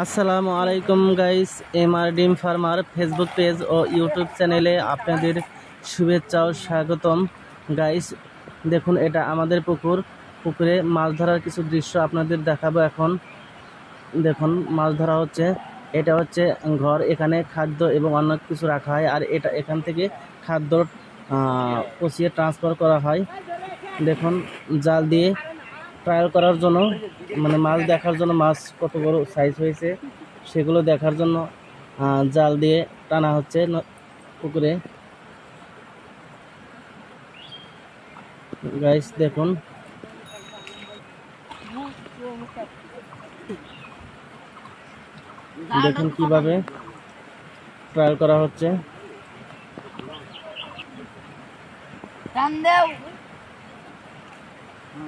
আসসালামু আলাইকুম guys, MR ডিম ফার্মার ফেসবুক পেজ ও ইউটিউব চ্যানেলে আপনাদের শুভেচ্ছা ও স্বাগতম। গাইস দেখুন, এটা আমাদের পুকুরে মাছ ধরার কিছু দৃশ্য আপনাদের দেখাবো। এখন দেখুন মাছ ধরা হচ্ছে। এটা হচ্ছে ঘর, এখানে খাদ্য এবং অন্য কিছু রাখা হয়, আর এটা এখান থেকে খাদ্য পচিয়ে ট্রান্সফার করা হয়। দেখুন জাল দিয়ে ট্রায়াল করার জন্য, মানে মাছ দেখার জন্য, মাছ কত বড় সাইজ হয়েছে সেগুলো দেখার জন্য জাল দিয়ে টানা হচ্ছে পুকুরে। গাইস দেখুন, দেখুন কিভাবে ট্রায়াল করা হচ্ছে।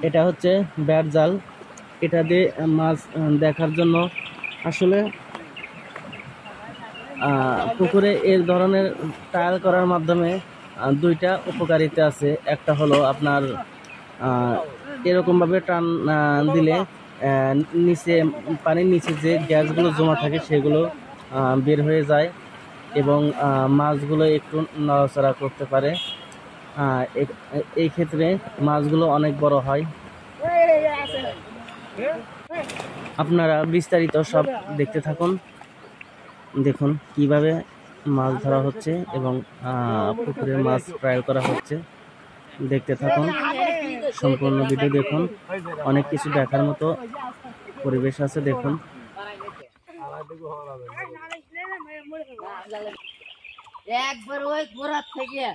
এটা হচ্ছে ব্যাট জাল, এটা দিয়ে মাছ দেখার জন্য। আসলে পুকুরে এই ধরনের ট্রায়াল করার মাধ্যমে দুইটা উপকারিতা আছে। একটা হলো আপনার এরকমভাবে টান দিলে নিচে, পানির নিচে যে গ্যাসগুলো জমা থাকে সেগুলো বের হয়ে যায় এবং মাছগুলো একটু নড়াচড়া করতে পারে। এই ক্ষেত্রে মাছগুলো অনেক বড় হয়। আপনারা বিস্তারিত সব দেখতে থাকুন। দেখুন কিভাবে মাছ ধরা হচ্ছে এবং পুকুরে মাছ ট্রায়াল করা হচ্ছে। দেখতে থাকুন, সম্পূর্ণ ভিডিও দেখুন। অনেক কিছু দেখার মতো পরিবেশ আছে। দেখুন একবার ওই গোড়ার থেকে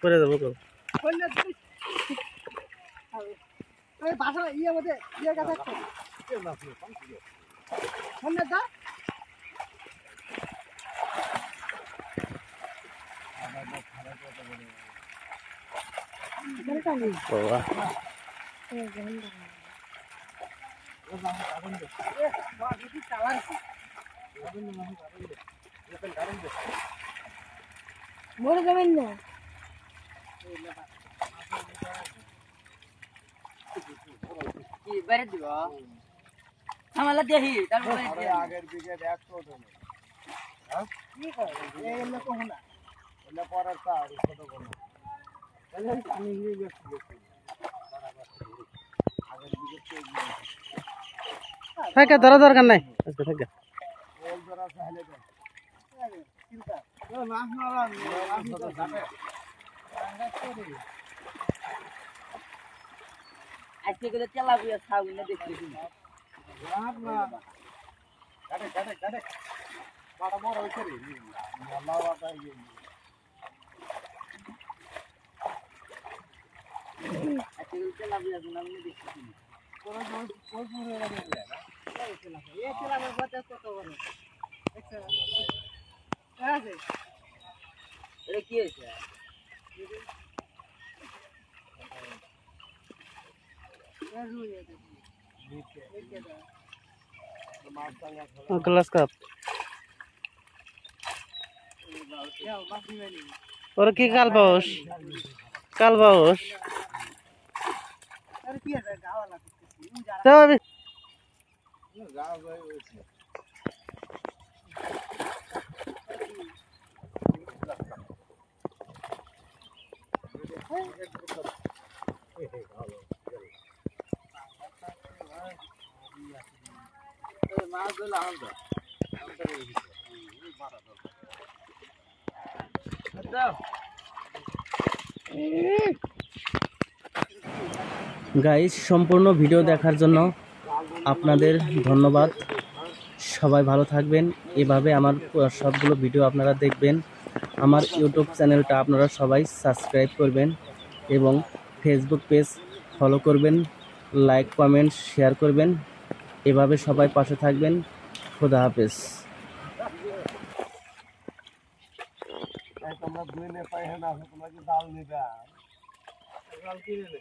পরে যাবো তো। মরে যাবেন না। কি বাইরে দিব আমালা দেখি তারপরে আগের দিকে দেখতো তো হ্যাঁ কি করে এই লোক হনা ওলা পরার তার ছোট কোন তাহলে পানি নিয়ে গেছে আগের দিকে থাকে ধরা দরকার নাই আজকে থাকে ওল ধরা চাইলে তো চিন্তা ও মাছ মারা মাছ তো থাকে আঙ্গা করে আজকে গেলে তেলাপিয়া ছাউনি না দেখতে দিন রাত না কাটে কাটে কাটে বড় বড় হইছে রে আল্লাহ বাবা এই আজকে গেলে তেলাপিয়া গুনামনি দেখতে দিন কোন কোন পুরো হয়ে গেল না এই তেলাপিয়া বাতাস কত বড় দেখছ আছে এটা কি হইছে গ্লাস কাপ ওরা কি কাল বাউস গাইস, সম্পূর্ণ ভিডিও দেখার জন্য আপনাদের ধন্যবাদ। সবাই ভালো থাকবেন। এভাবে আমার সবগুলো ভিডিও আপনারা দেখবেন। আমার ইউটিউব চ্যানেলটা আপনারা সবাই সাবস্ক্রাইব করবেন এবং ফেসবুক পেজ ফলো করবেন, লাইক কমেন্ট শেয়ার করবেন। এভাবে সবাই পাশে থাকবেন। খোদা হাফেজ। তোমরা দুই নে পাই না তোমরা কি দাল নিবা দাল কিনে নে